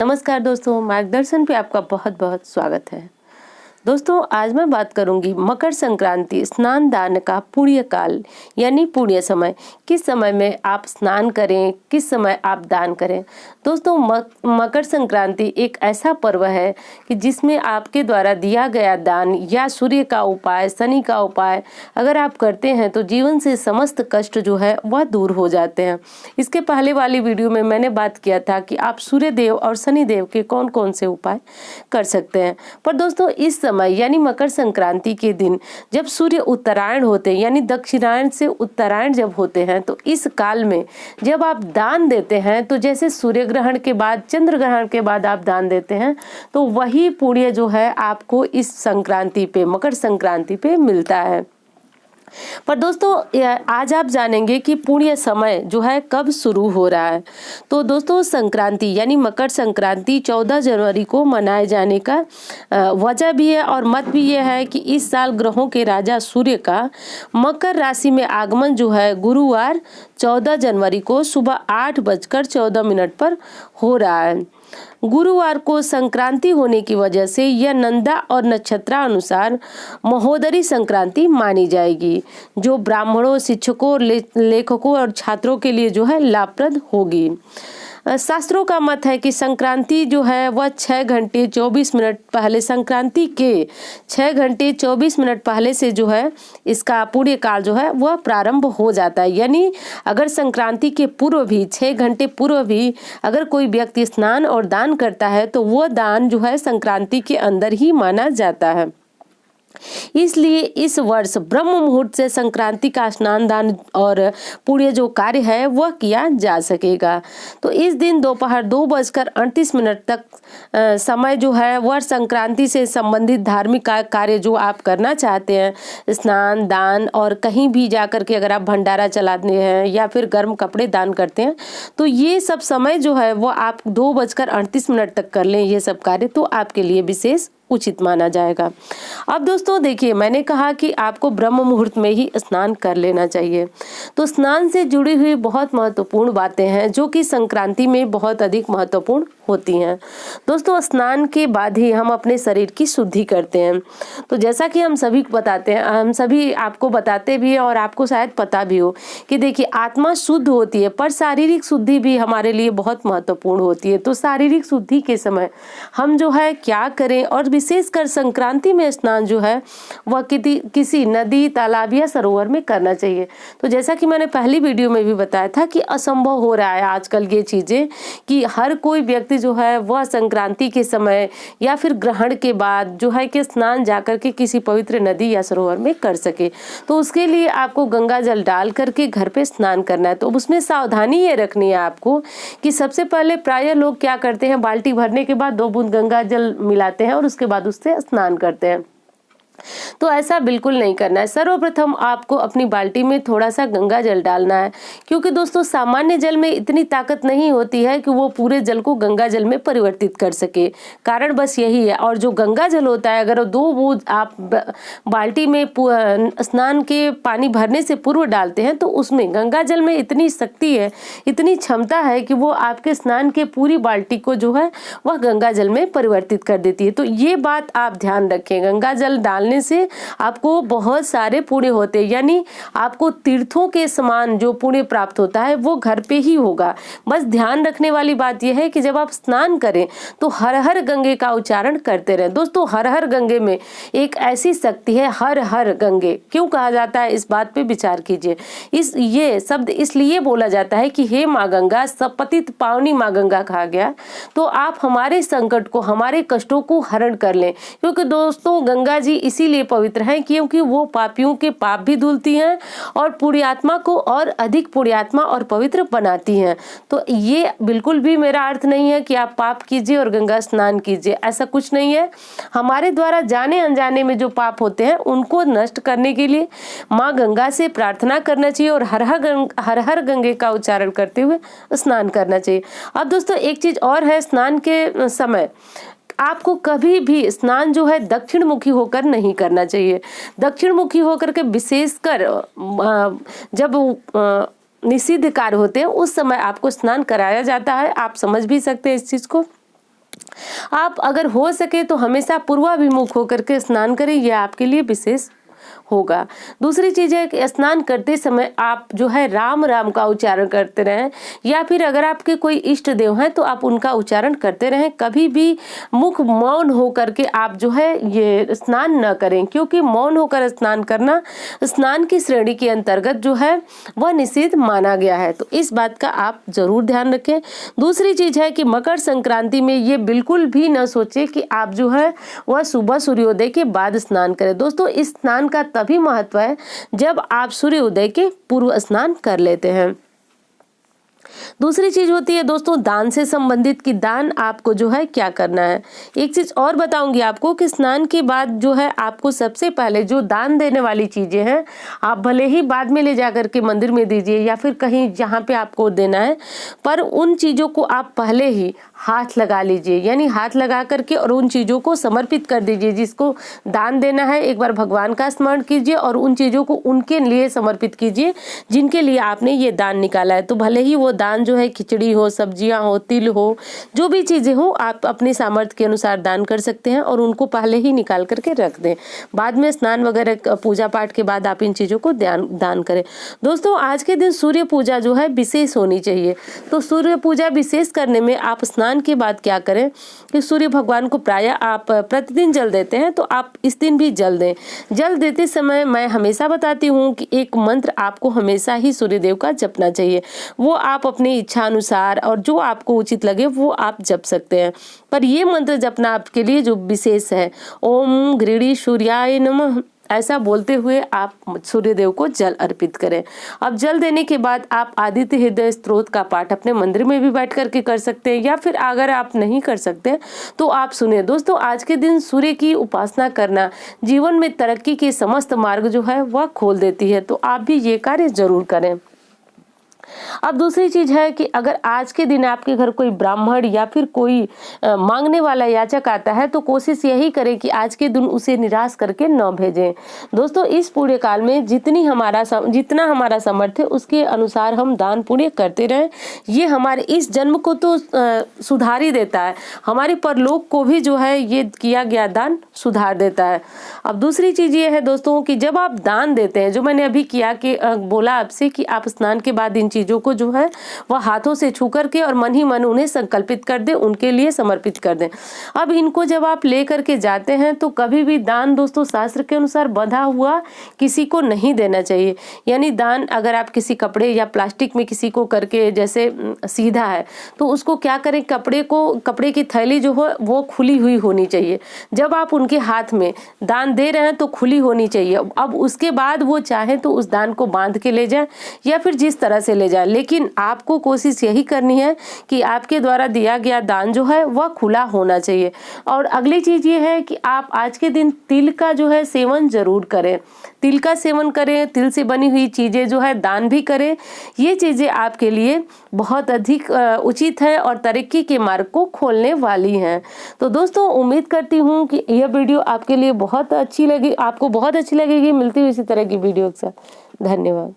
नमस्कार दोस्तों, मार्गदर्शन पे आपका बहुत बहुत स्वागत है। दोस्तों, आज मैं बात करूंगी मकर संक्रांति स्नान दान का पुण्य काल यानी पुण्य समय। किस समय में आप स्नान करें, किस समय आप दान करें। दोस्तों, मकर संक्रांति एक ऐसा पर्व है कि जिसमें आपके द्वारा दिया गया दान या सूर्य का उपाय, शनि का उपाय अगर आप करते हैं तो जीवन से समस्त कष्ट जो है वह दूर हो जाते हैं। इसके पहले वाली वीडियो में मैंने बात किया था कि आप सूर्य देव और शनि देव के कौन कौन से उपाय कर सकते हैं। पर दोस्तों, इस समय यानी मकर संक्रांति के दिन जब सूर्य उत्तरायण होते हैं यानी दक्षिणायन से उत्तरायण जब होते हैं, तो इस काल में जब आप दान देते हैं तो जैसे सूर्य ग्रहण के बाद, चंद्र ग्रहण के बाद आप दान देते हैं, तो वही पुण्य जो है आपको इस संक्रांति पे, मकर संक्रांति पे मिलता है। पर दोस्तों, आज आप जानेंगे कि पुण्य समय जो है कब शुरू हो रहा है। तो दोस्तों, संक्रांति यानी मकर संक्रांति 14 जनवरी को मनाए जाने का वजह भी है और मत भी ये है कि इस साल ग्रहों के राजा सूर्य का मकर राशि में आगमन जो है गुरुवार 14 जनवरी को सुबह 8:14 पर हो रहा है। गुरुवार को संक्रांति होने की वजह से यह नंदा और नक्षत्रानुसार महोदरी संक्रांति मानी जाएगी, जो ब्राह्मणों, शिक्षकों, लेखकों और छात्रों के लिए जो है लाभप्रद होगी। शास्त्रों का मत है कि संक्रांति जो है वह 6 घंटे 24 मिनट पहले, संक्रांति के 6 घंटे 24 मिनट पहले से जो है इसका पुण्य काल जो है वह प्रारंभ हो जाता है। यानी अगर संक्रांति के पूर्व भी 6 घंटे पूर्व भी अगर कोई व्यक्ति स्नान और दान करता है तो वह दान जो है संक्रांति के अंदर ही माना जाता है। इसलिए इस वर्ष ब्रह्म मुहूर्त से संक्रांति का स्नान दान और पुण्य जो कार्य है वह किया जा सकेगा। तो इस दिन दोपहर 2:38 तक समय जो है वह संक्रांति से संबंधित धार्मिक कार्य जो आप करना चाहते हैं, स्नान दान और कहीं भी जाकर के अगर आप भंडारा चलाते हैं या फिर गर्म कपड़े दान करते हैं, तो ये सब समय जो है वो आप 2:38 तक कर लें ये सब कार्य, तो आपके लिए विशेष उचित माना जाएगा। अब दोस्तों देखिए, मैंने कहा कि आपको ब्रह्म मुहूर्त में ही स्नान कर लेना चाहिए। तो स्नान से जुड़ी हुई बहुत महत्वपूर्ण बातें हैं जो कि संक्रांति में बहुत अधिक महत्वपूर्ण होती हैं। दोस्तों, स्नान के बाद ही हम अपने शरीर की शुद्धि करते हैं। तो जैसा कि हम सभी को बताते हैं, हम सभी आपको बताते भी हैं और आपको शायद पता भी हो कि देखिए, आत्मा शुद्ध होती है पर शारीरिक शुद्धि भी हमारे लिए बहुत महत्वपूर्ण होती है। तो शारीरिक शुद्धि के समय हम जो है क्या करें, और विशेषकर संक्रांति में स्नान जो है वह किसी नदी, तालाब या सरोवर में करना चाहिए। तो जैसा कि मैंने पहली वीडियो में भी बताया था कि असंभव हो रहा है आजकल ये चीजें कि हर कोई व्यक्ति जो है वह संक्रांति के समय या फिर ग्रहण के बाद जो है कि स्नान जाकर के किसी पवित्र नदी या सरोवर में कर सके। तो उसके लिए आपको गंगा जल डाल करके घर पे स्नान करना है। तो उसमें सावधानी ये रखनी है आपको कि सबसे पहले प्रायः लोग क्या करते हैं, बाल्टी भरने के बाद 2 बूंद गंगा जल मिलाते हैं और उसके बाद उससे स्नान करते हैं। तो ऐसा बिल्कुल नहीं करना है। सर्वप्रथम आपको अपनी बाल्टी में थोड़ा सा गंगा जल डालना है, क्योंकि दोस्तों सामान्य जल में इतनी ताकत नहीं होती है कि वो पूरे जल को गंगा जल में परिवर्तित कर सके। कारण बस यही है। और जो गंगा जल होता है, अगर 2 बूंद आप बाल्टी में स्नान के पानी भरने से पूर्व डालते हैं तो उसमें गंगा जल में इतनी शक्ति है, इतनी क्षमता है कि वो आपके स्नान के पूरी बाल्टी को जो है वह गंगा जल में परिवर्तित कर देती है। तो ये बात आप ध्यान रखें। गंगा जल डालने से आपको बहुत सारे पुण्य होते हैं, यानी आपको तीर्थों के समान जो पुण्य प्राप्त होता है वो घर पे ही होगा। बस ध्यान रखने वाली बात यह है कि जब आप स्नान करें तो हर हर गंगे का उच्चारण करते रहें। दोस्तों, हर हर गंगे में एक ऐसी शक्ति है। हर हर गंगे क्यों कहा जाता है, इस बात पे विचार कीजिए। ये शब्द इसलिए बोला जाता है कि हे माँ गंगा, सब पतित पावनी माँ गंगा कहा गया। तो आप हमारे संकट को, हमारे कष्टों को हरण कर लें, क्योंकि दोस्तों गंगा जी इसीलिए पवित्र हैं क्योंकि वो पापियों के पाप भी धुलती हैं और पुण्यात्मा को और अधिक पुण्यात्मा और पवित्र बनाती हैं। तो ये बिल्कुल भी मेरा अर्थ नहीं है कि आप पाप कीजिए और गंगा स्नान कीजिए, ऐसा कुछ नहीं है। हमारे द्वारा जाने अनजाने में जो पाप होते हैं उनको नष्ट करने के लिए माँ गंगा से प्रार्थना करना चाहिए और हर हर गंगे का उच्चारण करते हुए स्नान करना चाहिए। अब दोस्तों, एक चीज और है, स्नान के समय आपको कभी भी स्नान जो है दक्षिण मुखी होकर नहीं करना चाहिए। दक्षिण मुखी होकर के विशेषकर जब निषिद्ध कार्य होते हैं उस समय आपको स्नान कराया जाता है। आप समझ भी सकते हैं इस चीज को। आप अगर हो सके तो हमेशा पूर्वाभिमुख होकर के स्नान करें, यह आपके लिए विशेष होगा। दूसरी चीज है कि स्नान करते समय आप जो है राम राम का उच्चारण करते रहें, या फिर अगर आपके कोई इष्ट देव हैं तो आप उनका उच्चारण करते रहें। कभी भी मुख मौन होकर के आप जो है ये स्नान न करें, क्योंकि मौन होकर स्नान करना स्नान की श्रेणी के अंतर्गत जो है वह निषिद्ध माना गया है। तो इस बात का आप जरूर ध्यान रखें। दूसरी चीज है कि मकर संक्रांति में ये बिल्कुल भी न सोचे कि आप जो है वह सुबह सूर्योदय के बाद स्नान करें। दोस्तों, इस स्नान का तभी महत्व है जब आप सूर्य उदय के पूर्व स्नान कर लेते हैं। दूसरी चीज होती है दोस्तों दान से संबंधित, कि दान आपको जो है क्या करना है। एक चीज और बताऊंगी आपको कि स्नान के बाद जो है आपको सबसे पहले जो दान देने वाली चीजें हैं, आप भले ही बाद में ले जाकर के मंदिर में दीजिए या फिर कहीं जहाँ पे आपको देना है, पर उन चीजों को आप पहले ही हाथ लगा लीजिए, यानी हाथ लगा करके और उन चीजों को समर्पित कर दीजिए। जिसको दान देना है एक बार भगवान का स्मरण कीजिए और उन चीजों को उनके लिए समर्पित कीजिए जिनके लिए आपने ये दान निकाला है। तो भले ही वो दान जो है खिचड़ी हो, सब्जियां हो, तिल हो, जो भी चीजें हो, आप अपने सामर्थ्य के अनुसार दान कर सकते हैं और उनको पहले ही निकाल करके रख दें। बाद में स्नान वगैरह पूजा पाठ के बाद आप इन चीजों को दान करें। दोस्तों, आज के दिन सूर्य पूजा जो है विशेष होनी चाहिए। तो सूर्य पूजा विशेष करने में आप स्नान के बाद क्या करें कि सूर्य भगवान को प्रायः आप प्रतिदिन जल देते हैं, तो आप इस दिन भी जल दें। जल देते समय मैं हमेशा बताती हूँ कि एक मंत्र आपको हमेशा ही सूर्यदेव का जपना चाहिए। वो आप अपनी इच्छा अनुसार और जो आपको उचित लगे वो आप जप सकते हैं, पर ये मंत्र जपना आपके लिए जो विशेष है, ओम गृणी सूर्याय नमः, ऐसा बोलते हुए आप सूर्यदेव को जल अर्पित करें। अब जल देने के बाद आप आदित्य हृदय स्तोत्र का पाठ अपने मंदिर में भी बैठ करके कर सकते हैं, या फिर अगर आप नहीं कर सकते तो आप सुनिए। दोस्तों, आज के दिन सूर्य की उपासना करना जीवन में तरक्की के समस्त मार्ग जो है वह खोल देती है, तो आप भी ये कार्य जरूर करें। अब दूसरी चीज है कि अगर आज के दिन आपके घर कोई ब्राह्मण या फिर कोई मांगने वाला याचक आता है, तो कोशिश यही करें कि आज के दिन उसे निराश करके न भेजें। दोस्तों, इस पुण्य काल में जितना हमारा सामर्थ्य उसके अनुसार हम दान पुण्य करते रहें। ये हमारे इस जन्म को तो सुधार ही देता है, हमारे परलोक को भी जो है ये किया गया दान सुधार देता है। अब दूसरी चीज ये है दोस्तों कि जब आप दान देते हैं, जो मैंने अभी किया कि बोला आपसे कि आप स्नान के बाद इन चीजों को जो है वह हाथों से छू करके और मन ही मन उन्हें संकल्पित कर दे, उनके लिए समर्पित कर दें। अब इनको जब आप ले करके जाते हैं तो कभी भी दान दोस्तों शास्त्र के अनुसार बंधा हुआ किसी को नहीं देना चाहिए। यानी दान अगर आप किसी कपड़े या प्लास्टिक में किसी को करके, जैसे सीधा है, तो उसको क्या करें, कपड़े की थैली जो हो वो खुली हुई होनी चाहिए। जब आप उनके हाथ में दान दे रहे हैं तो खुली होनी चाहिए। अब उसके बाद वो चाहे तो उस दान को बांध के ले जाए या फिर जिस तरह से ले जाए, लेकिन आपको कोशिश यही करनी है कि आपके द्वारा दिया गया दान जो है वह खुला होना चाहिए। और अगली चीज ये है कि आप आज के दिन तिल का जो है सेवन जरूर करें। तिल का सेवन करें, तिल से बनी हुई चीजें जो है दान भी करें। ये चीजें आपके लिए बहुत अधिक उचित है और तरक्की के मार्ग को खोलने वाली हैं। तो दोस्तों, उम्मीद करती हूँ कि यह वीडियो आपके लिए बहुत अच्छी लगी, आपको बहुत अच्छी लगेगी। मिलती हुई इसी तरह की वीडियो के साथ। धन्यवाद।